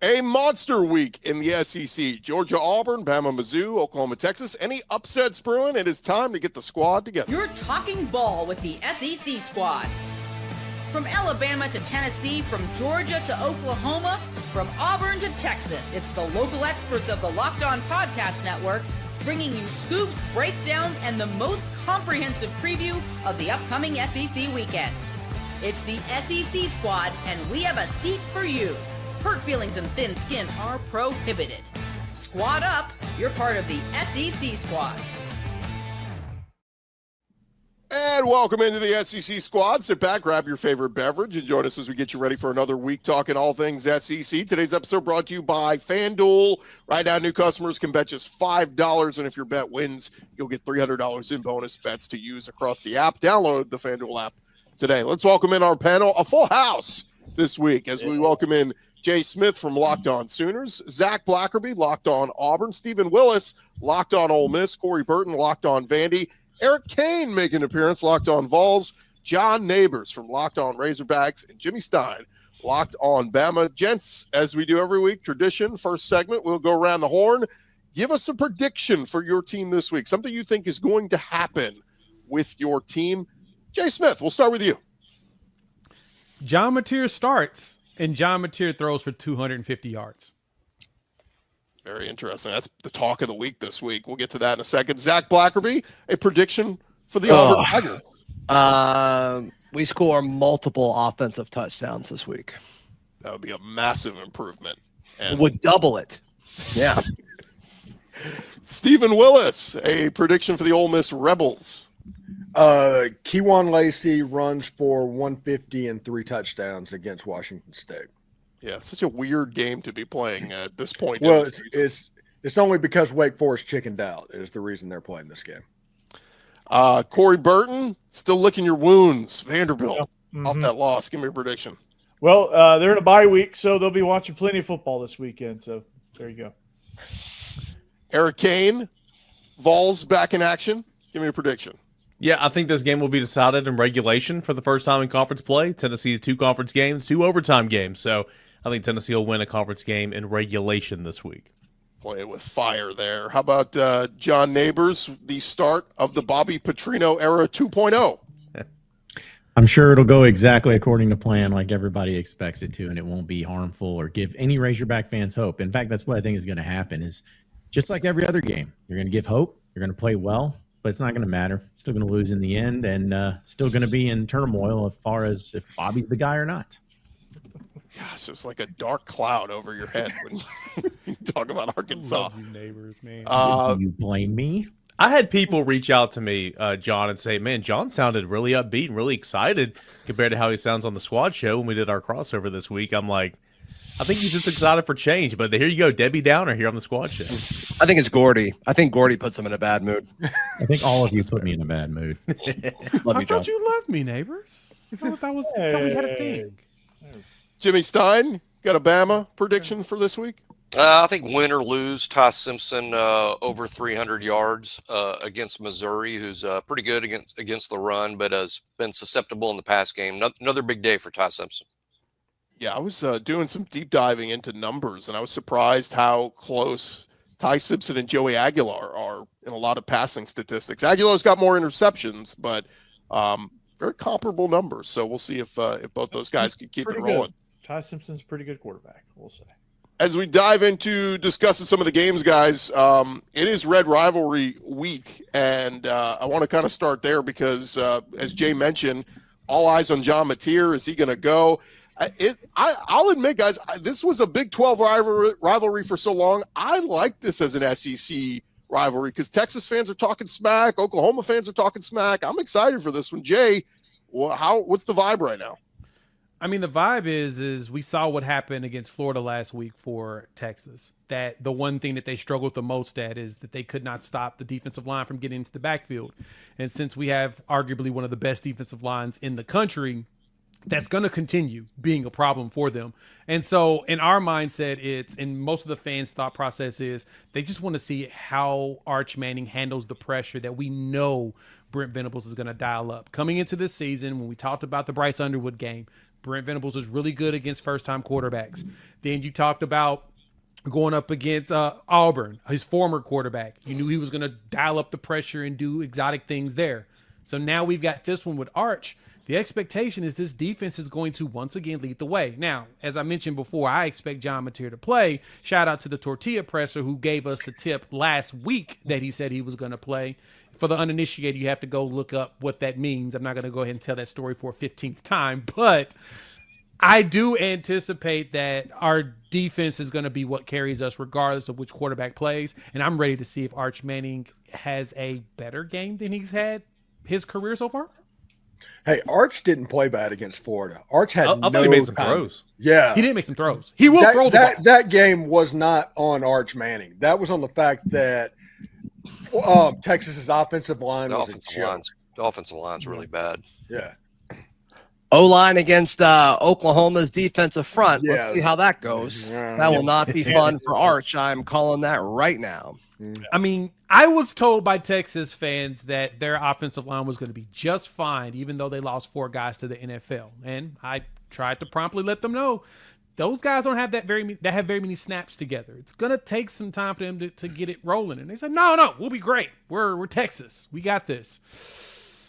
A monster week in the SEC. Georgia, Auburn, Bama, Mizzou, Oklahoma, Texas. Any upsets brewing? It is time to get the squad together. You're talking ball with the SEC squad. From Alabama to Tennessee, from Georgia to Oklahoma, from Auburn to Texas, it's the local experts of the Locked On Podcast Network bringing you scoops, breakdowns, and the most comprehensive preview of the upcoming SEC weekend. It's the SEC squad, and we have a seat for you. Hurt feelings and thin skin are prohibited. Squad up, you're part of the SEC squad. And welcome into the SEC squad. Sit back, grab your favorite beverage, and join us as we get you ready for another week talking all things SEC. Today's episode brought to you by FanDuel. Right now, new customers can bet just $5, and if your bet wins, you'll get $300 in bonus bets to use across the app. Download the FanDuel app today. Let's welcome in our panel, a full house this week, as we welcome in Jay Smith from Locked On Sooners, Zach Blackerby, Locked On Auburn, Stephen Willis, Locked On Ole Miss, Corey Burton, Locked On Vandy, Eric Kane making an appearance, Locked On Vols, John Neighbors from Locked On Razorbacks, and Jimmy Stein, Locked On Bama. Gents, as we do every week, tradition, first segment, we'll go around the horn. Give us a prediction for your team this week, something you think is going to happen with your team. Jay Smith, we'll start with you. John Mateer starts. And John Mateer throws for 250 yards. Very interesting. That's the talk of the week this week. We'll get to that in a second. Zach Blackerby, a prediction for the Auburn Tigers. We score multiple offensive touchdowns this week. That would be a massive improvement. And would double it. Yeah. Stephen Willis, a prediction for the Ole Miss Rebels. Keywan Lacey runs for 150 and 3 touchdowns against Washington State. Yeah, such a weird game to be playing at this point. Well, it's only because Wake Forest chickened out is the reason they're playing this game. Corey Burton, still licking your wounds. Vanderbilt off that loss. Give me a prediction. Well, they're in a bye week, so they'll be watching plenty of football this weekend. So there you go. Eric Kane, Vols back in action. Give me a prediction. Yeah, I think this game will be decided in regulation for the first time in conference play. Tennessee, 2 conference games, 2 overtime games. So I think Tennessee will win a conference game in regulation this week. Play with fire there. How about John Neighbors, the start of the Bobby Petrino era 2.0? I'm sure it'll go exactly according to plan like everybody expects it to, and it won't be harmful or give any Razorback fans hope. In fact, that's what I think is going to happen is just like every other game. You're going to give hope. You're going to play well. But it's not going to matter. Still going to lose in the end, and still going to be in turmoil as far as if Bobby's the guy or not. Gosh, it's like a dark cloud over your head when you talk about Arkansas. You Neighbors, man. You blame me? I had people reach out to me, John, and say, man, John sounded really upbeat and really excited compared to how he sounds on the squad show when we did our crossover this week. I'm like, I think he's just excited for change. But here you go, Debbie Downer here on the squad show. I think it's Gordy. I think Gordy puts him in a bad mood. I think all of you put me in a bad mood. I thought you loved me, Neighbors. I thought we had a thing. Jimmy Stein, got a Bama prediction for this week? I think win or lose, Ty Simpson over 300 yards against Missouri, who's pretty good against the run, but has been susceptible in the pass game. Another big day for Ty Simpson. Yeah, I was doing some deep diving into numbers, and I was surprised how close Ty Simpson and Joey Aguilar are in a lot of passing statistics. Aguilar's got more interceptions, but very comparable numbers. So we'll see if both those guys can keep it rolling. Good. Ty Simpson's a pretty good quarterback, we'll say. As we dive into discussing some of the games, guys, it is Red Rivalry week, and I want to kind of start there because, as Jay mentioned, all eyes on John Mateer. Is he going to go? I'll admit, guys, this was a Big 12 rivalry for so long. I like this as an SEC rivalry because Texas fans are talking smack. Oklahoma fans are talking smack. I'm excited for this one. Jay, what's the vibe right now? I mean, the vibe is we saw what happened against Florida last week for Texas. That the one thing that they struggled the most at is that they could not stop the defensive line from getting into the backfield. And since we have arguably one of the best defensive lines in the country, that's going to continue being a problem for them. And so in our mindset, and most of the fans' thought process is they just want to see how Arch Manning handles the pressure that we know Brent Venables is going to dial up. Coming into this season, when we talked about the Bryce Underwood game, Brent Venables is really good against first-time quarterbacks. Then you talked about going up against Auburn, his former quarterback. You knew he was going to dial up the pressure and do exotic things there. So now we've got this one with Arch. The expectation is this defense is going to once again lead the way. Now, as I mentioned before, I expect John Mateer to play. Shout out to the Tortilla Presser who gave us the tip last week that he said he was going to play. For the uninitiated, you have to go look up what that means. I'm not going to go ahead and tell that story for a 15th time, but I do anticipate that our defense is going to be what carries us regardless of which quarterback plays, and I'm ready to see if Arch Manning has a better game than he's had his career so far. Hey, Arch didn't play bad against Florida. Arch had I thought he made some throws. Yeah. He didn't make some throws. He will throw the ball. That game was not on Arch Manning. That was on the fact that Texas's offensive line was a joke. The offensive line's really bad. Yeah. O-line against Oklahoma's defensive front. Yeah. Let's see how that goes. That will not be fun for Arch. I'm calling that right now. I mean, I was told by Texas fans that their offensive line was going to be just fine, even though they lost 4 guys to the NFL. And I tried to promptly let them know those guys don't have that very many snaps together. It's going to take some time for them to get it rolling. And they said, no, we'll be great. We're Texas. We got this.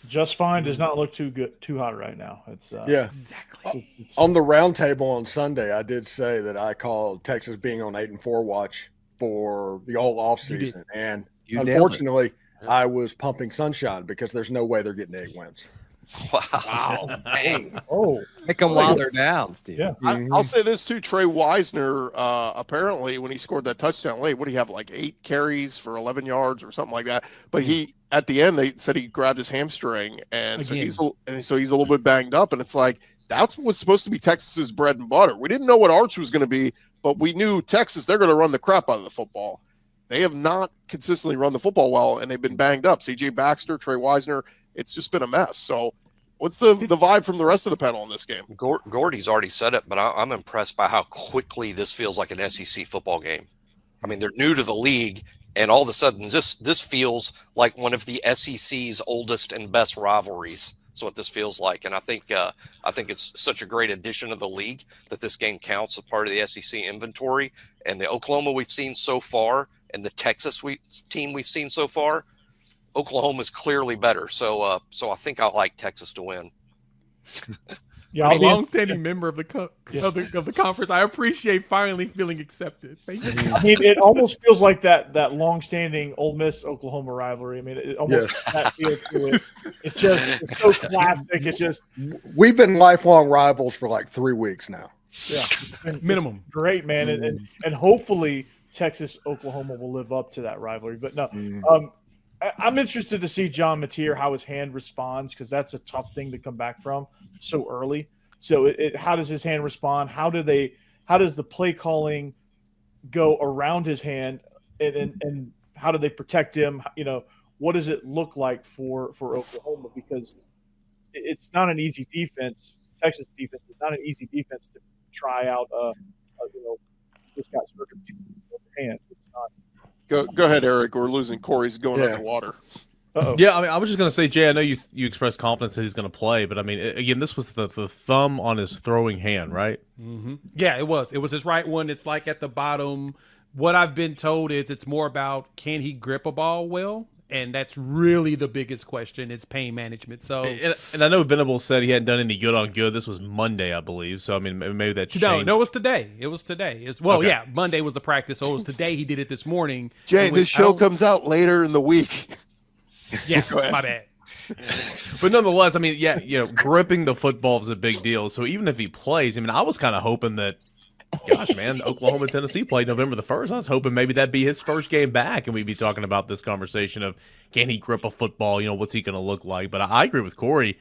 Just fine does not look too hot right now. It's Exactly. On the roundtable on Sunday, I did say that I called Texas being on 8-4 watch for the whole offseason. And unfortunately, I was pumping sunshine because there's no way they're getting 8 wins. Wow. Dang. Oh, Pick them while they're down, Steve. yeah. I'll say this too. Trey Wisner, apparently, when he scored that touchdown late, what do you have, like 8 carries for 11 yards or something like that? But he, at the end, they said he grabbed his hamstring, and so he's a little bit banged up. And it's like that was supposed to be Texas's bread and butter. We didn't know what Arch was going to be, but we knew Texas, they're going to run the crap out of the football. They have not consistently run the football well, and they've been banged up. C.J. Baxter, Trey Wisner, it's just been a mess. So what's the vibe from the rest of the panel in this game? Gordy's already said it, but I'm impressed by how quickly this feels like an SEC football game. I mean, they're new to the league, and all of a sudden this feels like one of the SEC's oldest and best rivalries. That's what this feels like, and I think it's such a great addition to the league that this game counts as part of the SEC inventory. And the Oklahoma we've seen so far, and the Texas team we've seen so far, Oklahoma's clearly better. So I think I like Texas to win. Yeah, a long-standing member of the conference. I appreciate finally feeling accepted. Thank you. I mean, it almost feels like that long-standing Ole Miss Oklahoma rivalry. I mean, it almost that feel to it. It's so classic. We've been lifelong rivals for like 3 weeks now. Yeah, Minimum. Great, man, and hopefully Texas Oklahoma will live up to that rivalry. But no, I'm interested to see John Mateer, how his hand responds, because that's a tough thing to come back from so early. So how does his hand respond? How does the play calling go around his hand, and how do they protect him? You know, what does it look like for Oklahoma? Because it's not an easy defense. Texas defense is not an easy defense to try out. Just got surgery to the hand. It's not. Go ahead, Eric. We're losing Corey's going underwater. Uh-oh. Yeah, I mean, I was just going to say, Jay, I know you expressed confidence that he's going to play, but I mean, again, this was the thumb on his throwing hand, right? Mm-hmm. Yeah, it was. It was his right one. It's like at the bottom. What I've been told is it's more about can he grip a ball well? And that's really the biggest question. It's pain management. So, and I know Venables said he hadn't done any good on good. This was Monday, I believe. So I mean, maybe that changed. No, it was today. Yeah, Monday was the practice. So it was today. He did it this morning. Jay, this show comes out later in the week. Yeah, my bad. But nonetheless, I mean, gripping the football is a big deal. So even if he plays, I mean, I was kind of hoping that. Gosh, man, Oklahoma and Tennessee played November the 1st. I was hoping maybe that'd be his first game back, and we'd be talking about this conversation of can he grip a football? What's he going to look like? But I agree with Corey.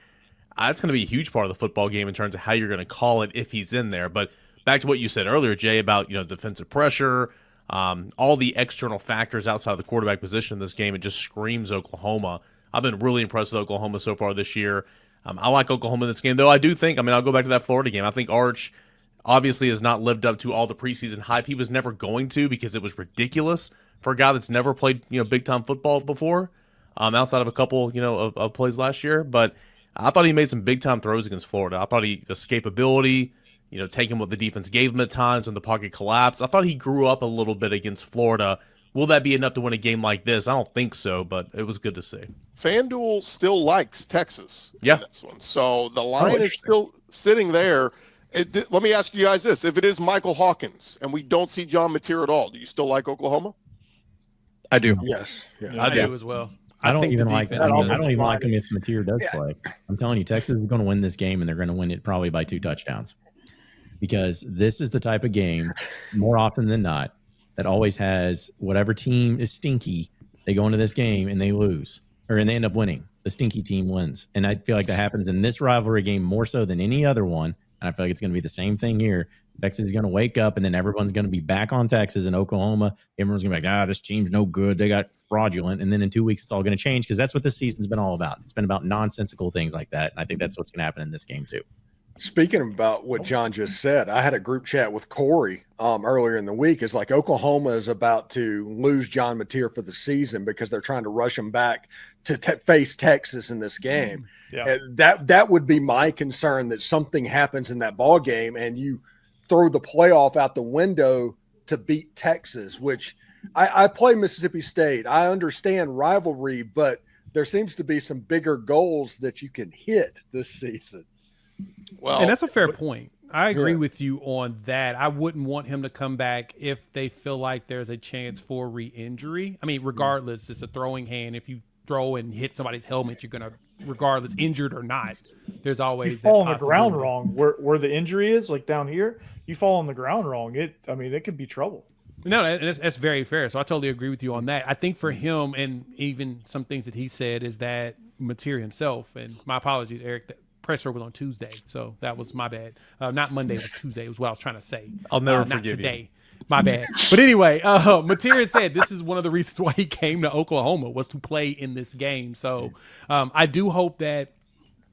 That's going to be a huge part of the football game in terms of how you're going to call it if he's in there. But back to what you said earlier, Jay, about defensive pressure, all the external factors outside of the quarterback position in this game. It just screams Oklahoma. I've been really impressed with Oklahoma so far this year. I like Oklahoma in this game, though. I do think, I'll go back to that Florida game. I think Arch obviously has not lived up to all the preseason hype. He was never going to because it was ridiculous for a guy that's never played, big-time football before, outside of a couple, of plays last year. But I thought he made some big time throws against Florida. I thought the escapability, taking what the defense gave him at times when the pocket collapsed. I thought he grew up a little bit against Florida. Will that be enough to win a game like this? I don't think so, but it was good to see. FanDuel still likes Texas in this one. So the line is still sitting there. Let me ask you guys this. If it is Michael Hawkins and we don't see John Mateer at all, do you still like Oklahoma? I do. Yes. Yeah. I do as well. I don't even like him if Mateer does play. I'm telling you, Texas is going to win this game, and they're going to win it probably by 2 touchdowns. Because this is the type of game, more often than not, that always has whatever team is stinky, they go into this game and they lose, and they end up winning. The stinky team wins. And I feel like that happens in this rivalry game more so than any other one. And I feel like it's going to be the same thing here. Texas is going to wake up, and then everyone's going to be back on Texas and Oklahoma. Everyone's going to be like, this team's no good. They got fraudulent. And then in 2 weeks, it's all going to change because that's what this season's been all about. It's been about nonsensical things like that. And I think that's what's going to happen in this game too. Speaking about what John just said, I had a group chat with Corey earlier in the week. It's like Oklahoma is about to lose John Mateer for the season because they're trying to rush him back to face Texas in this game. Yeah. And that would be my concern, that something happens in that ball game and you throw the playoff out the window to beat Texas, which I play Mississippi State. I understand rivalry, but there seems to be some bigger goals that you can hit this season. Well, and that's a fair point. I agree with you on that. I wouldn't want him to come back if they feel like there's a chance for re-injury. I mean, regardless, it's a throwing hand. If you throw and hit somebody's helmet, you're going to, regardless, injured or not, there's always you fall on the ground wrong. Where the injury is, like down here, you fall on the ground wrong. It could be trouble. No, that's very fair. So I totally agree with you on that. I think for him, and even some things that he said, is that Mateer himself, and my apologies, Eric, presser was on Tuesday, so that was my bad. Not Monday, it was Tuesday. It was what I was trying to say. I'll never not forgive today. My bad. But anyway, Mateer said this is one of the reasons why he came to Oklahoma was to play in this game. So I do hope that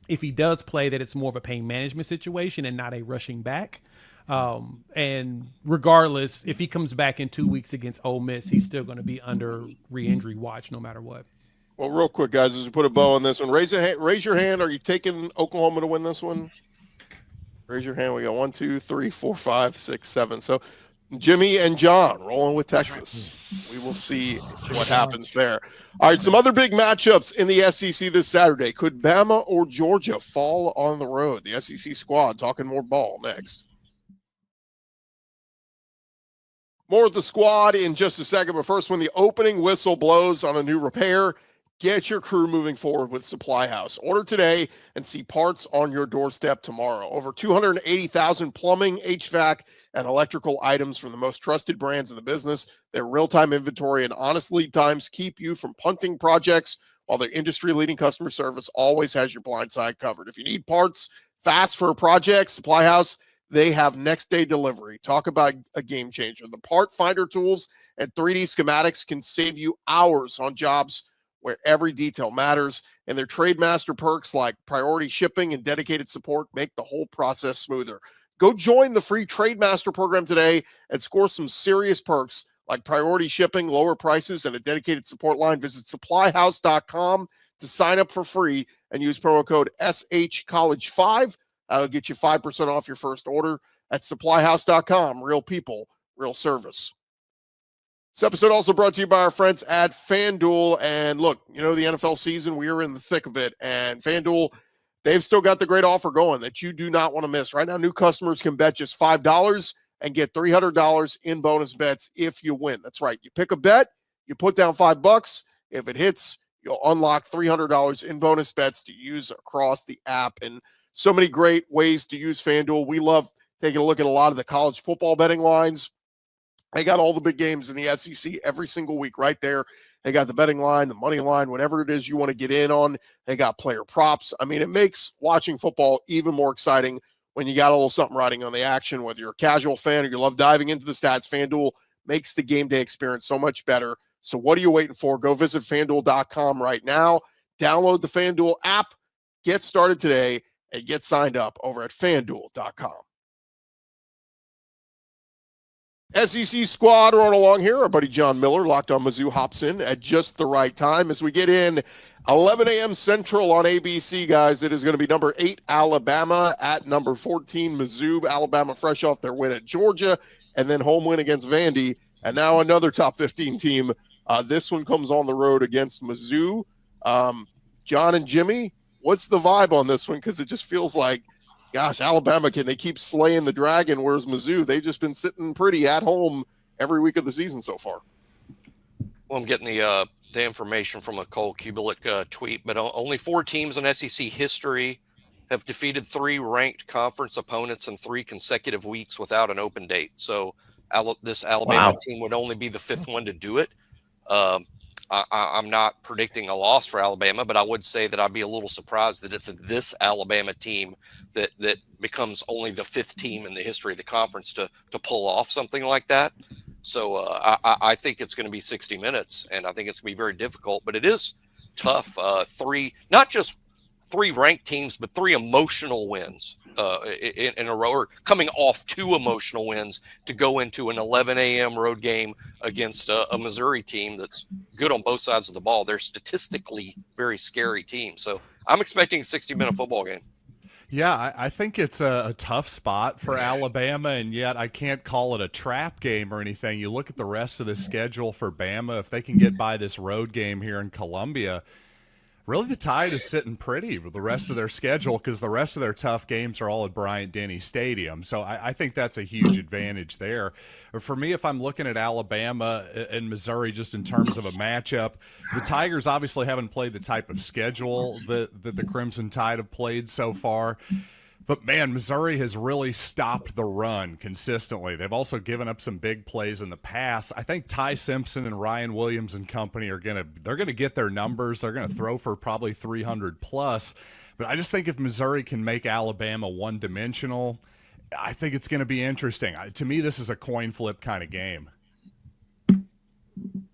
if he does play, that it's more of a pain management situation and not a rushing back. And regardless, if he comes back in 2 weeks against Ole Miss, he's still going to be under re-injury watch no matter what. Well, real quick, guys, as we put a bow on this one, raise your hand. Are you taking Oklahoma to win this one? Raise your hand. We got 1, 2, 3, 4, 5, 6, 7. So Jimmy and John rolling with Texas. We will see what happens there. All right, some other big matchups in the SEC this Saturday. Could Bama or Georgia fall on the road? The SEC squad talking more ball next. More with the squad in just a second, but first, when the opening whistle blows on a new repair, get your crew moving forward with SupplyHouse. Order today and see parts on your doorstep tomorrow. Over 280,000 plumbing, HVAC, and electrical items from the most trusted brands in the business. Their real-time inventory and honest lead times keep you from punting projects, while their industry-leading customer service always has your blind side covered. If you need parts fast for a project, SupplyHouse, they have next-day delivery. Talk about a game changer. The part finder tools and 3D schematics can save you hours on jobs where every detail matters, and their Trademaster perks like priority shipping and dedicated support make the whole process smoother. Go join the free Trademaster program today and score some serious perks like priority shipping, lower prices, and a dedicated support line. Visit supplyhouse.com to sign up for free and use promo code SHCollege5. That'll get you 5% off your first order at supplyhouse.com. Real people, real service. This episode also brought to you by our friends at FanDuel. And look, the NFL season, we are in the thick of it. And FanDuel, they've still got the great offer going that you do not want to miss. Right now, new customers can bet just $5 and get $300 in bonus bets if you win. That's right. You pick a bet, you put down $5. If it hits, you'll unlock $300 in bonus bets to use across the app. And so many great ways to use FanDuel. We love taking a look at a lot of the college football betting lines. They got all the big games in the SEC every single week right there. They got the betting line, the money line, whatever it is you want to get in on. They got player props. I mean, it makes watching football even more exciting when you got a little something riding on the action, whether you're a casual fan or you love diving into the stats. FanDuel makes the game day experience so much better. So what are you waiting for? Go visit FanDuel.com right now. Download the FanDuel app. Get started today and get signed up over at FanDuel.com. SEC squad rolling along here. Our buddy John Miller, Locked on Mizzou, hops in at just the right time as we get in 11 a.m. Central on ABC, guys. It is going to be number 8 Alabama at number 14 Mizzou. Alabama fresh off their win at Georgia and then home win against Vandy. And now another top 15 team. This one comes on the road against Mizzou. John and Jimmy, what's the vibe on this one? Because it just feels like, gosh, Alabama, can they keep slaying the dragon? Whereas Mizzou, they've just been sitting pretty at home every week of the season so far. Well, I'm getting the information from a Cole Kubelik tweet, but only 4 teams in SEC history have defeated 3 ranked conference opponents in 3 consecutive weeks without an open date. So this Alabama team would only be the 5th one to do it. I'm not predicting a loss for Alabama, but I would say that I'd be a little surprised that it's this Alabama team that becomes only the 5th team in the history of the conference to pull off something like that. So I think it's going to be 60 minutes, and I think it's going to be very difficult, but it is tough. 3, not just 3 ranked teams, but 3 emotional wins in a row, or coming off 2 emotional wins to go into an 11 a.m. road game against a Missouri team that's good on both sides of the ball. They're statistically very scary team. So I'm expecting a 60-minute football game. Yeah, I think it's a tough spot for Alabama, and yet I can't call it a trap game or anything. You look at the rest of the schedule for Bama, if they can get by this road game here in Columbia, really the Tide is sitting pretty with the rest of their schedule because the rest of their tough games are all at Bryant-Denny Stadium. So I think that's a huge advantage there. For me, if I'm looking at Alabama and Missouri just in terms of a matchup, the Tigers obviously haven't played the type of schedule that the Crimson Tide have played so far. But, man, Missouri has really stopped the run consistently. They've also given up some big plays in the past. I think Ty Simpson and Ryan Williams and company they're going to get their numbers. They're going to throw for probably 300 plus. But I just think if Missouri can make Alabama one-dimensional, I think it's going to be interesting. To me, this is a coin flip kind of game.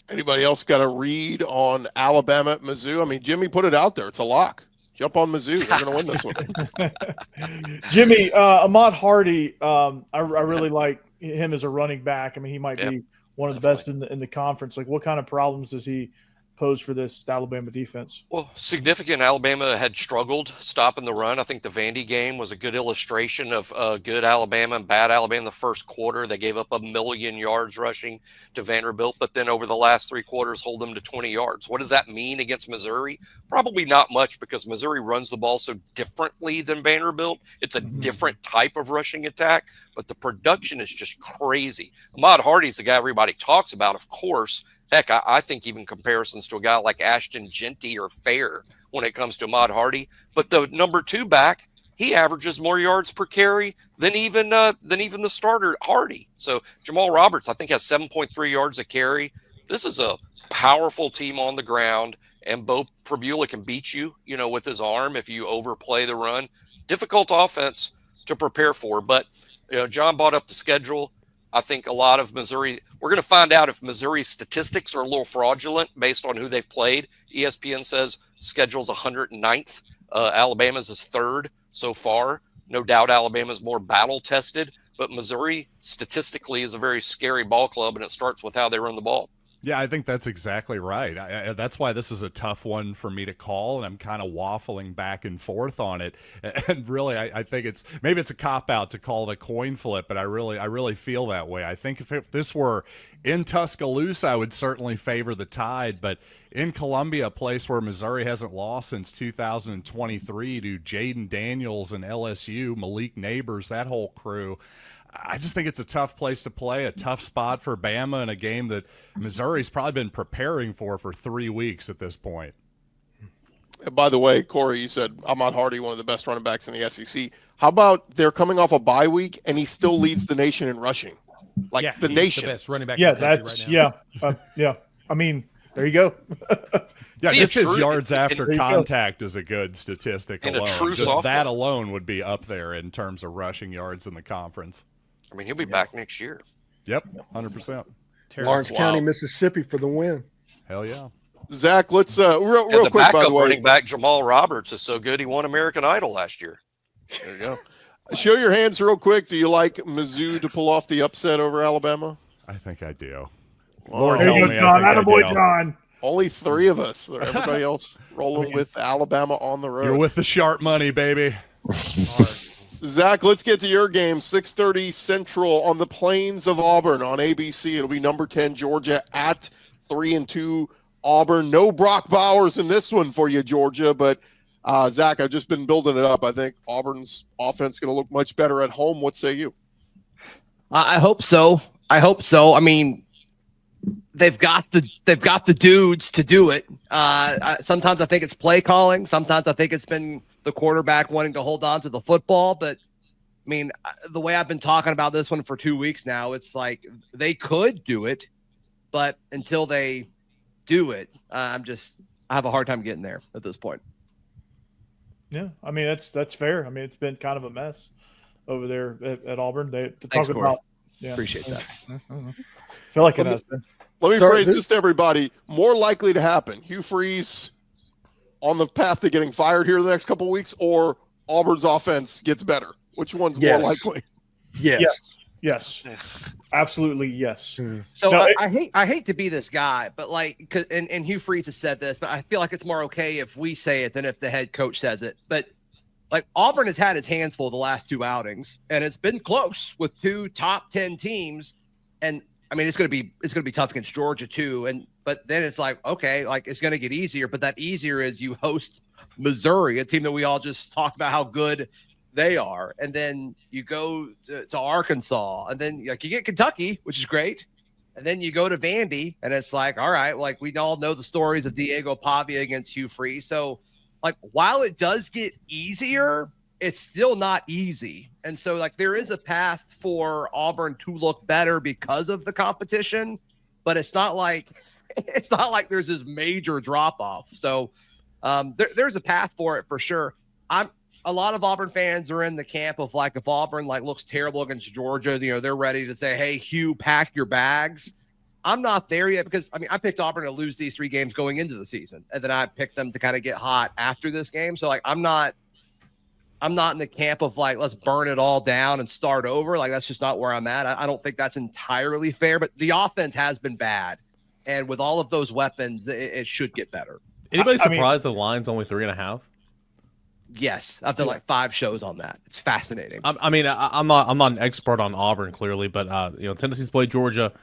Anybody else got a read on Alabama at Mizzou? I mean, Jimmy put it out there. It's a lock. Jump on Mizzou. They're going to win this one. Jimmy, Ahmad Hardy, I really like him as a running back. I mean, he might be one of the best in the conference. Like, what kind of problems does he pose for this Alabama defense? Well, significant. Alabama had struggled stopping the run. I think the Vandy game was a good illustration of good Alabama and bad Alabama in the first quarter. They gave up 1 million yards rushing to Vanderbilt, but then over the last 3 quarters, hold them to 20 yards. What does that mean against Missouri? Probably not much, because Missouri runs the ball so differently than Vanderbilt. It's a different type of rushing attack, but the production is just crazy. Ahmad Hardy's the guy everybody talks about, of course. Heck, I think even comparisons to a guy like Ashton Genty are fair when it comes to Ahmad Hardy. But the number 2 back, he averages more yards per carry than even the starter Hardy. So Jamal Roberts, I think, has 7.3 yards a carry. This is a powerful team on the ground, and Bo Prabula can beat you, with his arm if you overplay the run. Difficult offense to prepare for. But John brought up the schedule. I think a lot of Missouri, we're going to find out if Missouri's statistics are a little fraudulent based on who they've played. ESPN says schedule's 109th. Alabama's is 3rd so far. No doubt Alabama's more battle tested, but Missouri statistically is a very scary ball club, and it starts with how they run the ball. Yeah, I think that's exactly right. That's why this is a tough one for me to call, and I'm kind of waffling back and forth on it. And really, I think it's a cop-out to call it a coin flip, but I really feel that way. I think if this were in Tuscaloosa, I would certainly favor the Tide, but in Columbia, a place where Missouri hasn't lost since 2023 to Jaden Daniels and LSU, Malik Neighbors, that whole crew, I just think it's a tough place to play, a tough spot for Bama, and a game that Missouri's probably been preparing for 3 weeks at this point. And by the way, Corey, you said Ahmad Hardy, one of the best running backs in the SEC. How about they're coming off a bye week, and he still leads the nation in rushing? The nation. The best running back yeah, in the country right now. Yeah. I mean, there you go. Yeah, just his yards after contact is a good statistic alone. Just that alone would be up there in terms of rushing yards in the conference. I mean, he'll be back next year. Yep, 100%. Lawrence County, Mississippi for the win. Hell yeah. Zach, let's real quick, by the way. Running back Jamal Roberts is so good he won American Idol last year. There you go. Show your hands real quick. Do you like Mizzou to pull off the upset over Alabama? I think I do. Lord There help you me, go, I John. think I Attaboy, do. John. Only 3 of us. Everybody else rolling with Alabama on the road. You're with the sharp money, baby. Zach, let's get to your game. 6:30 Central on the plains of Auburn on ABC. It'll be number 10 Georgia at 3-2 Auburn. No Brock Bowers in this one for you, Georgia. But Zach, I've just been building it up. I think Auburn's offense is going to look much better at home. What say you? I hope so. I mean, they've got the dudes to do it. Sometimes I think it's play calling. Sometimes I think it's been the quarterback wanting to hold on to the football. But I mean, the way I've been talking about this one for 2 weeks now, it's like they could do it, but until they do it, I have a hard time getting there at this point. Yeah, I mean that's fair. I mean, it's been kind of a mess over there at Auburn. Thanks, Corey. About. Yeah. Appreciate that. I feel like it has been. Let me phrase this to everybody. More likely to happen. Hugh Freeze on the path to getting fired here the next couple of weeks, or Auburn's offense gets better. Which one's more likely? Yes. Absolutely yes. So No, I hate to be this guy, but like, and Hugh Freeze has said this, but I feel like it's more okay if we say it than if the head coach says it. But like Auburn has had his hands full the last 2 outings, and it's been close with 2 top 10 teams. And I mean, it's gonna be tough against Georgia too. But then it's like, okay, like it's gonna get easier. But that easier is you host Missouri, a team that we all just talked about how good they are, and then you go to Arkansas, and then like you get Kentucky, which is great, and then you go to Vandy, and it's like, all right, like we all know the stories of Diego Pavia against Hugh Freeze. So like while it does get easier, it's still not easy. And so like there is a path for Auburn to look better because of the competition, but it's not like there's this major drop off. So there's a path for it for sure. A lot of Auburn fans are in the camp of like, if Auburn like looks terrible against Georgia, you know, they're ready to say, hey, Hugh, pack your bags. I'm not there yet because I mean, I picked Auburn to lose these 3 games going into the season, and then I picked them to kind of get hot after this game. So like, I'm not in the camp of like, let's burn it all down and start over. Like, that's just not where I'm at. I don't think that's entirely fair, but the offense has been bad. And with all of those weapons, it should get better. Anybody surprised the line's only 3.5? Yes, I've done like 5 shows on that. It's fascinating. I mean, I'm not an expert on Auburn clearly, but you know, Tennessee's played Georgia.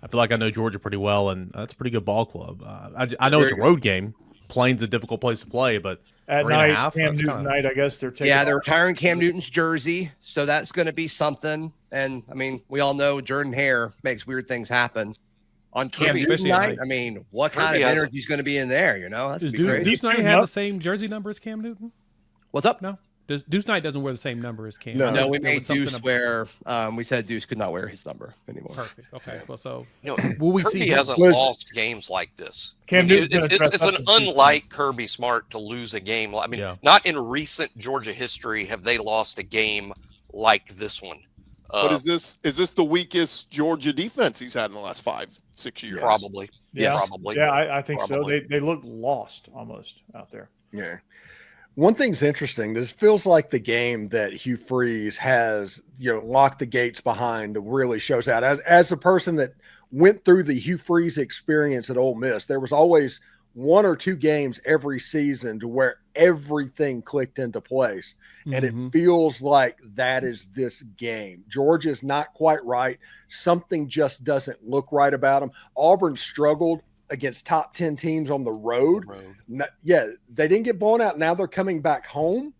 I feel like I know Georgia pretty well, and that's a pretty good ball club. I know it's a road game. Plain's a difficult place to play, but at 3.5, night, Cam Newton night, I guess they're taking. Yeah, they're retiring Cam Newton's jersey, so that's going to be something. And I mean, we all know Jordan Hare makes weird things happen. On Cam Newton night, I mean, what kind of energy is going to be in there? You know, that's Does crazy. Deuce Knight have the same jersey number as Cam Newton? What's up? No. Deuce Knight doesn't wear the same number as Cam. No, we made Deuce wear. We said Deuce could not wear his number anymore. Perfect. Okay. Well, so You know, will we Kirby see? hasn't lost games like this. Cam Newton's It's an unlike Kirby Smart to lose a game. I mean, not in recent Georgia history have they lost a game like this one. But is this the weakest Georgia defense he's had in the last 5-6 years? Probably. Yeah, probably. Yeah, I think Probably. so. They look lost almost out there. Yeah. One thing's interesting. This feels like the game that Hugh Freeze has, locked the gates behind. Really shows out. As a person that went through the Hugh Freeze experience at Ole Miss, there was always 1 or 2 games every season to where everything clicked into place. And it feels like that is this game. Georgia's not quite right. Something just doesn't look right about them. Auburn struggled against top 10 teams on the road. Yeah, they didn't get blown out. Now they're coming back home.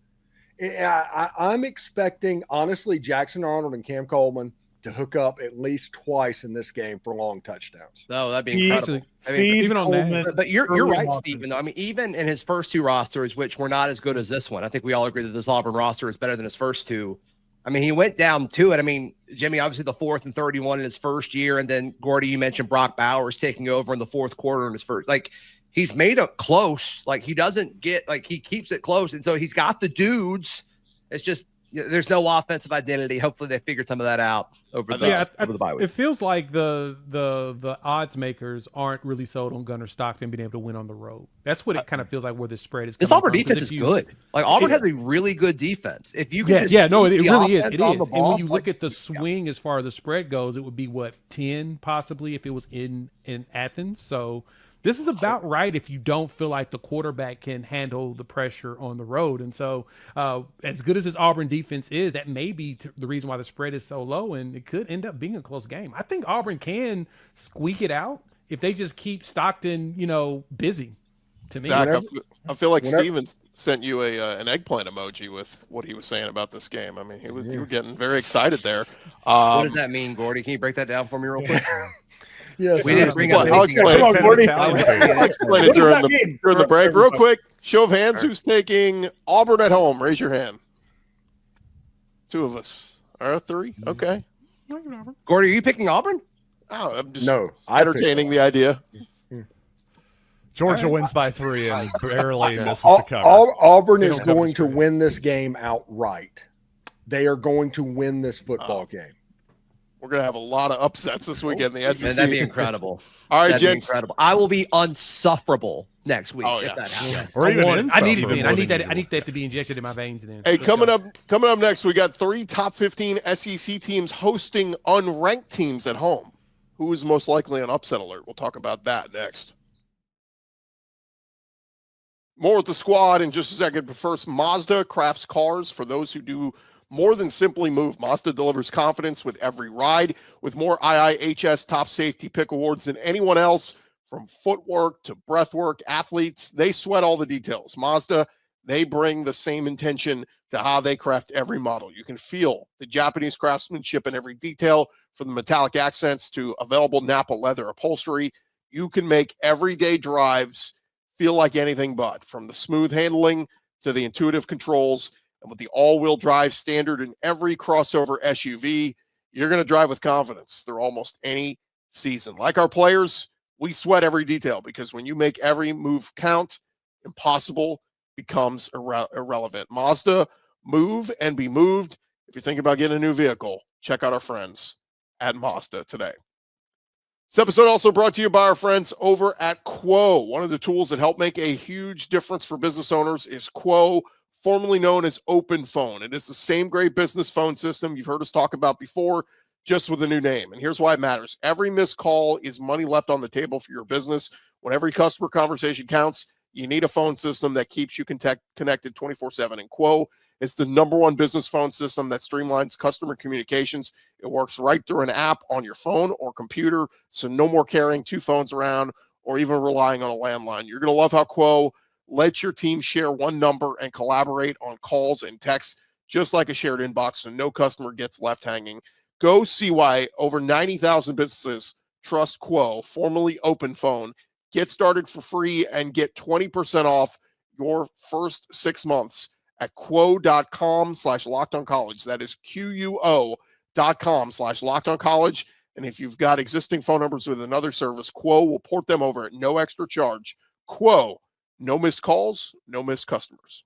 I'm expecting, honestly, Jackson Arnold and Cam Coleman to hook up at least twice in this game for long touchdowns. Oh, that'd be incredible. Even on that. But you're right, Stephen. Though I mean, even in his first 2 rosters, which were not as good as this one, I think we all agree that this Auburn roster is better than his first 2. I mean, he went down to it. I mean, Jimmy, obviously the 4th and 31 in his first year. And then Gordy, you mentioned Brock Bowers taking over in the 4th quarter in his first. Like, he's made it close. Like, he doesn't get, like, he keeps it close. And so he's got the dudes. It's just there's no offensive identity. Hopefully they figured some of that out over the bye week. It feels like the odds makers aren't really sold on Gunnar Stockton being able to win on the road. That's what it kind of feels like where this spread is. This Auburn defense is good. Like Auburn has a really good defense. If you can it really is. It is. And when you look at the swing as far as the spread goes, it would be 10 possibly if it was in Athens. So this is about right if you don't feel like the quarterback can handle the pressure on the road. And so as good as this Auburn defense is, that may be the reason why the spread is so low, and it could end up being a close game. I think Auburn can squeak it out if they just keep Stockton, busy. To me, Zach, I feel like Stevens sent you an eggplant emoji with what he was saying about this game. I mean, you were getting very excited there. What does that mean, Gordy? Can you break that down for me real quick? Yes, we didn't bring up I'll explain Come on, Gordy. I'll explain it during the break. Real quick, show of hands. Who's taking Auburn at home? Raise your hand. 2 of us. Or 3? Okay. Gordy, are you picking Auburn? Oh, I'm just entertaining the idea. Georgia wins by 3 and barely misses the cover. Auburn is going to win this game outright. They are going to win this football game. We're going to have a lot of upsets this weekend in the SEC. Man, that'd be incredible. All right, gents. Incredible. I will be unsufferable next week if that happens. Or even I need it. I need that to be injected in my veins. Then. Hey, coming up next, we got 3 top 15 SEC teams hosting unranked teams at home. Who is most likely an upset alert? We'll talk about that next. More with the squad in just a second, but first, Mazda crafts cars for those who do more than simply move. Mazda delivers confidence with every ride, with more IIHS top safety pick awards than anyone else. From footwork to breathwork, athletes, they sweat all the details. Mazda, they bring the same intention to how they craft every model. You can feel the Japanese craftsmanship in every detail, from the metallic accents to available Napa leather upholstery. You can make everyday drives feel like anything but, from the smooth handling to the intuitive controls. And with the all-wheel drive standard in every crossover SUV, you're going to drive with confidence through almost any season. Like our players, we sweat every detail, because when you make every move count, impossible becomes irrelevant. Mazda, move and be moved. If you're thinking about getting a new vehicle, check out our friends at Mazda today. This episode also brought to you by our friends over at Quo. One of the tools that help make a huge difference for business owners is Quo, formerly known as Open Phone. It is the same great business phone system you've heard us talk about before, just with a new name. And here's why it matters. Every missed call is money left on the table for your business. When every customer conversation counts, you need a phone system that keeps you connected 24/7. And Quo is the #1 business phone system that streamlines customer communications. It works right through an app on your phone or computer, so no more carrying 2 phones around or even relying on a landline. You're going to love how Quo lets your team share one number and collaborate on calls and texts, just like a shared inbox, so no customer gets left hanging. Go see why over 90,000 businesses trust Quo, formerly Open Phone. Get started for free and get 20% off your first 6 months at quo.com/lockedoncollege. That is QUO.com/lockedoncollege. And if you've got existing phone numbers with another service, Quo will port them over at no extra charge. Quo, no missed calls, no missed customers.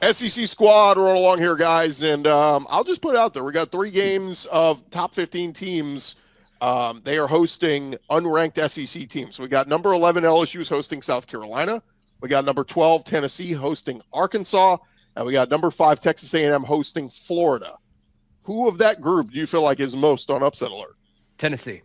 SEC squad rolling along here, guys. And I'll just put it out there. We got 3 games of top 15 teams. They are hosting unranked SEC teams. We got number 11 LSU's hosting South Carolina. We got number 12 Tennessee hosting Arkansas, and we got number 5 Texas A&M hosting Florida. Who of that group do you feel like is most on upset alert? Tennessee.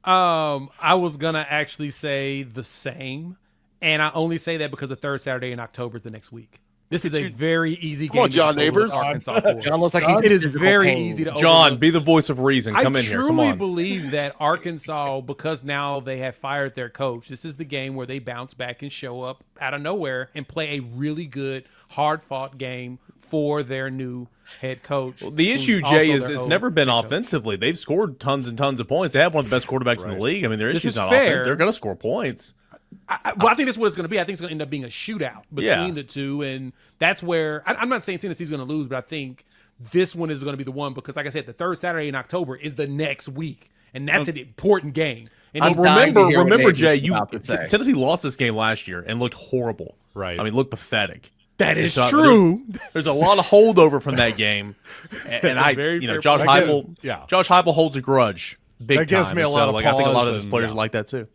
I was gonna actually say the same, and I only say that because the 3rd Saturday in October is the next week. This is a very easy game. Come on, John Neighbors. Arkansas for. John looks like it is very easy to John, overlook. be the voice of reason. Come in here. Come I truly on. believe that Arkansas, because now they have fired their coach, this is the game where they bounce back and show up out of nowhere and play a really good, hard-fought game for their new head coach. Well, the issue, Jay, is it's never been offensively. They've scored tons and tons of points. They have one of the best quarterbacks in the league. I mean, their issue's not offense. They're going to score points. I think that's what it's going to be. I think it's going to end up being a shootout between the two, and that's where I'm not saying Tennessee's going to lose, but I think this one is going to be the one because, like I said, the 3rd Saturday in October is the next week, and that's an important game. And remember, Jay, Tennessee lost this game last year and looked horrible. Right. I mean, looked pathetic. That is So, true. There's a lot of holdover from that game, and Josh Heupel holds a grudge big That gives time. me a And lot so, of like, I think a lot of pause these players and- are like that too.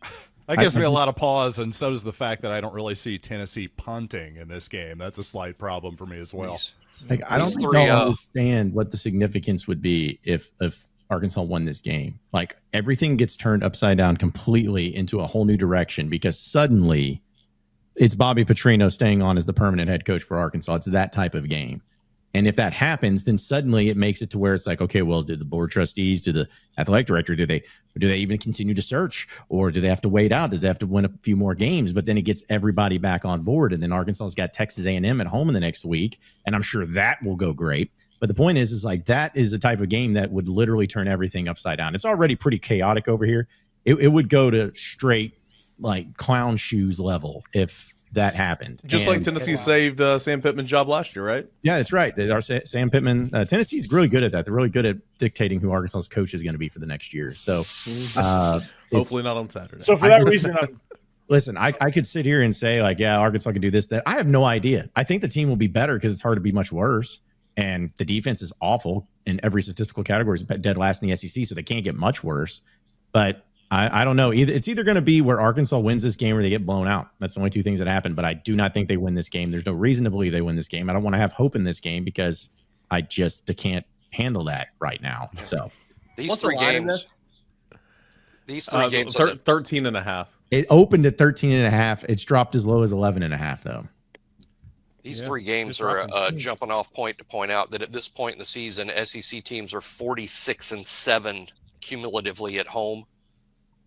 That gives me a lot of pause, and so does the fact that I don't really see Tennessee punting in this game. That's a slight problem for me as well. Like, I don't These think three, y'all understand what the significance would be if Arkansas won this game. Like, everything gets turned upside down completely into a whole new direction because suddenly it's Bobby Petrino staying on as the permanent head coach for Arkansas. It's that type of game. And if that happens, then suddenly it makes it to where it's like, okay, well, do the board trustees, do the athletic director, do they even continue to search, or do they have to wait out? Does they have to win a few more games? But then it gets everybody back on board, and then Arkansas's got Texas A&M at home in the next week, and I'm sure that will go great. But the point is like that is the type of game that would literally turn everything upside down. It's already pretty chaotic over here. It would go to straight like clown shoes level if that happened. Just like Tennessee saved Sam Pittman's job last year, right? Yeah, that's right. Sam Pittman. Tennessee's really good at that. They're really good at dictating who Arkansas's coach is going to be for the next year. So Hopefully not on Saturday. So for that reason, listen, I could sit here and say like, yeah, Arkansas can do this, that. I have no idea. I think the team will be better because it's hard to be much worse. And the defense is awful in every statistical category. It's dead last in the SEC, so they can't get much worse. But I don't know. It's either going to be where Arkansas wins this game or they get blown out. That's the only two things that happen. But I do not think they win this game. There's no reason to believe they win this game. I don't want to have hope in this game because I just can't handle that right now. So These What's the three line in games. this? These three games. 13 and a half. it opened at 13.5. It's dropped as low as 11.5 though. These three games are a jumping off point to point out that at this point in the season, SEC teams are 46-7 cumulatively at home.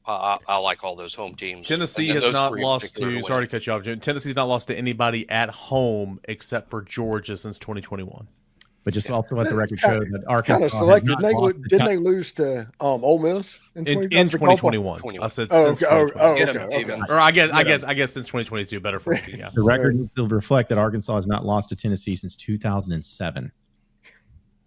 I like all those home teams. Tennessee And has those not three in lost particular to. win. Sorry to cut you off, Jim. Tennessee's not lost to anybody at home except for Georgia since 2021. But just also let the record show that Arkansas Kind of selected. has not lost Didn't they lose to Ole Miss In 2021? 2021, I said Oh, since okay. 2021. Get 'em, Okay. even. Or I guess since 2022. Better for you. Yeah. The record needs to reflect that Arkansas has not lost to Tennessee since 2007.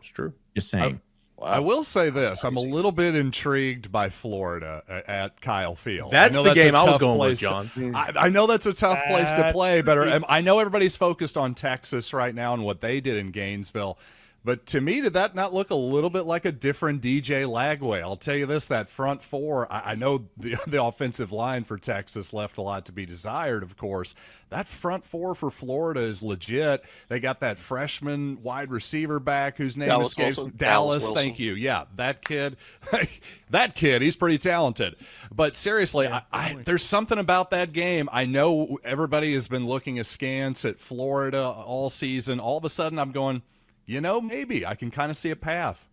It's true. Just saying. I will say this: I'm a little bit intrigued by Florida at Kyle Field. That's I know the a game I was tough going with, place John. I know that's a tough place to That's play, but tricky. I know everybody's focused on Texas right now and what they did in Gainesville. But to me, did that not look a little bit like a different DJ Lagway? I'll tell you this, that front four, I know the offensive line for Texas left a lot to be desired, of course. That front four for Florida is legit. They got that freshman wide receiver back whose name Dallas escapes Wilson. Dallas, Wilson. thank you. Yeah, that kid. That kid, he's pretty talented. But seriously, there's something about that game. I know everybody has been looking askance at Florida all season. All of a sudden, I'm going, maybe I can kind of see a path.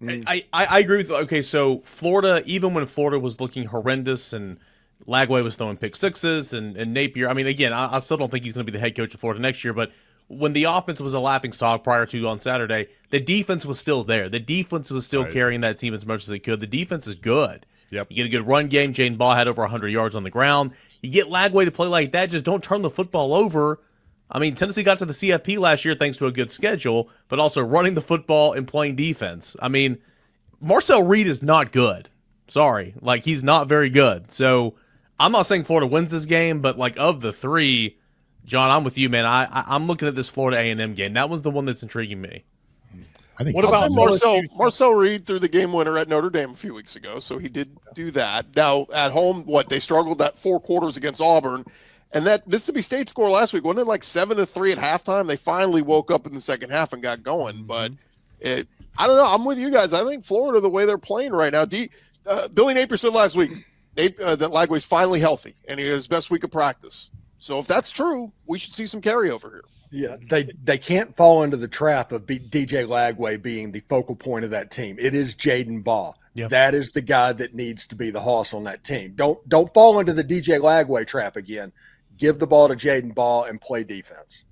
I agree with. Okay, so Florida, even when Florida was looking horrendous and Lagway was throwing pick sixes and Napier. I mean, again, I still don't think he's going to be the head coach of Florida next year. But when the offense was a laughing stock prior to on Saturday, the defense was still there. The defense was still carrying that team as much as they could. The defense is good. Yep. You get a good run game. Jaden Ball had over 100 yards on the ground. You get Lagway to play like that. Just don't turn the football over. I mean, Tennessee got to the CFP last year thanks to a good schedule, but also running the football and playing defense. I mean, Marcel Reed is not good. Sorry. Like, he's not very good. So I'm not saying Florida wins this game, but like of the three, John, I'm with you, man. I'm looking at this Florida A&M game. That was the one that's intriguing me. I think What I'll about say LSU? Marcel Reed threw the game winner at Notre Dame a few weeks ago, so he did do that. Now at home, they struggled that 4 quarters against Auburn, and that Mississippi State score last week wasn't it like 7-3 at halftime? They finally woke up in the second half and got going, but I don't know. I'm with you guys. I think Florida, the way they're playing right now, Billy Napier said last week that Lagway's finally healthy and he had his best week of practice. So if that's true, we should see some carryover here. Yeah, they can't fall into the trap of DJ Lagway being the focal point of that team. It is Jaden Ball. Yep. That is the guy that needs to be the hoss on that team. Don't fall into the DJ Lagway trap again. Give the ball to Jaden Ball and play defense.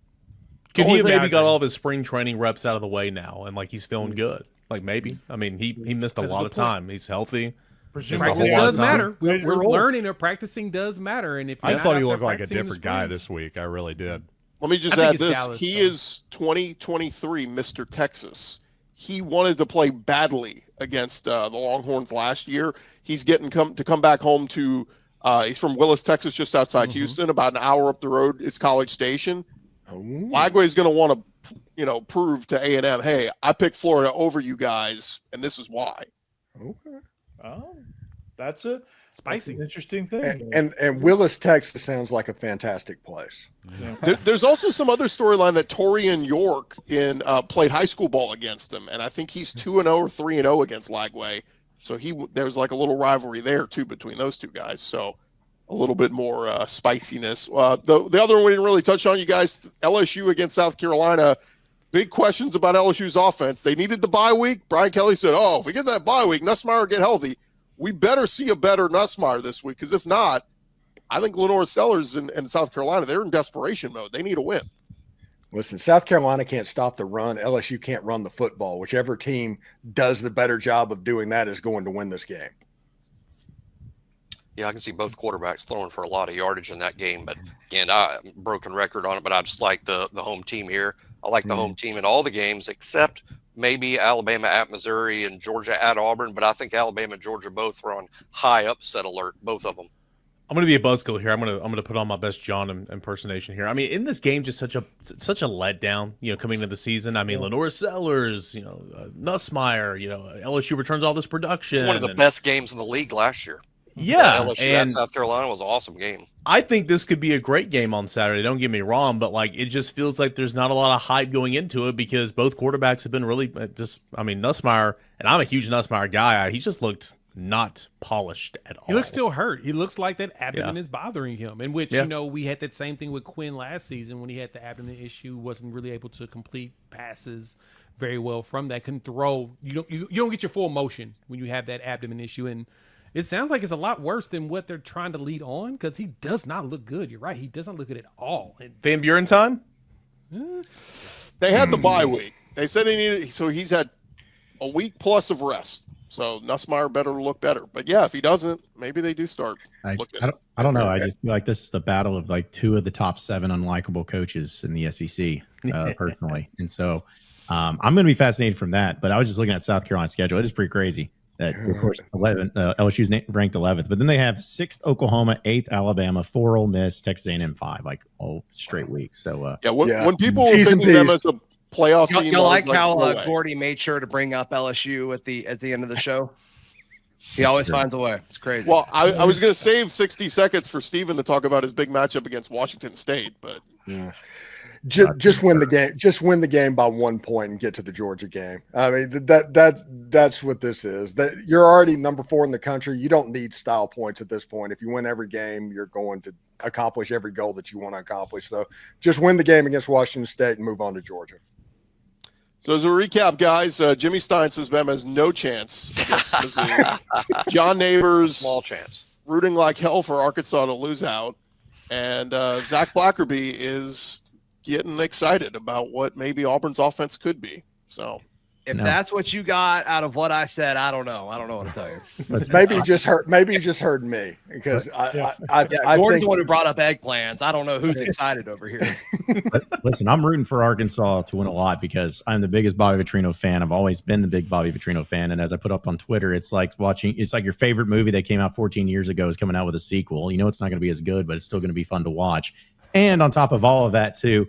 Could he have thing I maybe got agree. all of his spring training reps out of the way now and like he's feeling good? Like maybe. I mean, he missed a That's a lot good of time. He's healthy. Missed a Practice whole lot of does time. matter. Plays We're a role. learning that practicing does matter. And if I you're just not thought he out there looked like a practicing in the different guy spring- this week. I really did. Let me just I think add it's this. Dallas, He though. is 2023 Mr. Texas. He wanted to play badly against the Longhorns last year. He's getting to come back home to he's from Willis, Texas, just outside Houston, about an hour up the road is College Station. Lagway's going to want to, prove to A&M, hey, I picked Florida over you guys, and this is why. Okay. Oh, that's an interesting thing. And Willis, Texas sounds like a fantastic place. Yeah. There's also some other storyline that Torian York played high school ball against him, and I think he's 2-0 or 3-0 against Lagway. So there's like a little rivalry there too between those two guys. So a little bit more spiciness. The other one we didn't really touch on, you guys, LSU against South Carolina. Big questions about LSU's offense. They needed the bye week. Brian Kelly said, if we get that bye week, Nussmeier get healthy. We better see a better Nussmeier this week, because if not, I think Lenore Sellers and South Carolina, they're in desperation mode. They need a win. Listen, South Carolina can't stop the run. LSU can't run the football. Whichever team does the better job of doing that is going to win this game. Yeah, I can see both quarterbacks throwing for a lot of yardage in that game. But again, broken record on it, but I just like the home team here. I like the home team in all the games except maybe Alabama at Missouri and Georgia at Auburn. But I think Alabama and Georgia both are on high upset alert, both of them. I'm going to be a buzzkill here. I'm going to put on my best John impersonation here. I mean, in this game, just such a letdown, coming into the season. I mean, Lenore Sellers, Nussmeier, LSU returns all this production. It's one of the best games in the league last year. Yeah. LSU at South Carolina was an awesome game. I think this could be a great game on Saturday. Don't get me wrong, but it just feels like there's not a lot of hype going into it because both quarterbacks have been really Nussmeier, and I'm a huge Nussmeier guy. He's just looked not polished at all. He looks still hurt. He looks like that abdomen is bothering him, in which, we had that same thing with Quinn last season when he had the abdomen issue, wasn't really able to complete passes very well from that, couldn't throw. You don't get your full motion when you have that abdomen issue, and it sounds like it's a lot worse than what they're trying to lead on because he does not look good. You're right. He doesn't look good at all. Van Buren time? They had the bye week. They said he's had a week plus of rest. So Nussmeier better look better. But yeah, if he doesn't, maybe they do start looking. I don't know. I just feel like this is the battle of two of the top 7 unlikable coaches in the SEC, personally. And so I'm going to be fascinated from that. But I was just looking at South Carolina's schedule. It is pretty crazy. That, of course, LSU's ranked 11th, but then they have 6th Oklahoma, 8th Alabama, 4 Ole Miss, Texas A&M 5, all straight weeks. So when people were thinking them as a playoff team, you like how Gordy made sure to bring up LSU at the end of the show. He always finds a way. It's crazy. Well, I was going to save 60 seconds for Steven to talk about his big matchup against Washington State, but just win the game. Just win the game by 1 point and get to the Georgia game. I mean, that's what this is. That you're already number 4 in the country. You don't need style points at this point. If you win every game, you're going to accomplish every goal that you want to accomplish. So just win the game against Washington State and move on to Georgia. So as a recap, guys, Jimmy Stein says Bama has no chance against Mizzou. John Neighbors, small chance, rooting like hell for Arkansas to lose out, and Zach Blackerby is getting excited about what maybe Auburn's offense could be. So if that's what you got out of what I said, I don't know. I don't know what to tell you. Maybe you just heard me because I Gordon's the one who brought up eggplants. I don't know who's excited over here. Listen, I'm rooting for Arkansas to win a lot because I'm the biggest Bobby Petrino fan. I've always been the big Bobby Petrino fan. And as I put up on Twitter, it's like your favorite movie that came out 14 years ago is coming out with a sequel. You know, it's not going to be as good, but it's still going to be fun to watch. And on top of all of that, too,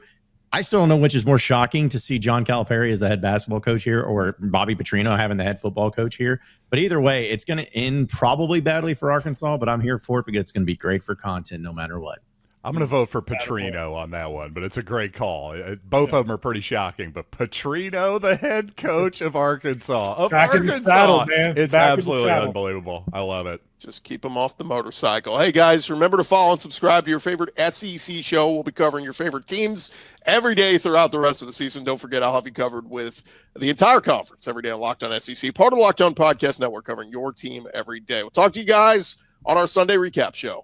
I still don't know which is more shocking to see John Calipari as the head basketball coach here or Bobby Petrino having the head football coach here. But either way, it's going to end probably badly for Arkansas, but I'm here for it because it's going to be great for content no matter what. I'm going to vote for Petrino on that one, but it's a great call. Both of them are pretty shocking, but Petrino, the head coach of Arkansas, in the saddle, man. It's absolutely unbelievable. I love it. Just keep them off the motorcycle. Hey, guys, remember to follow and subscribe to your favorite SEC show. We'll be covering your favorite teams every day throughout the rest of the season. Don't forget, I'll have you covered with the entire conference every day on Locked On SEC, part of the Locked On Podcast Network, covering your team every day. We'll talk to you guys on our Sunday recap show.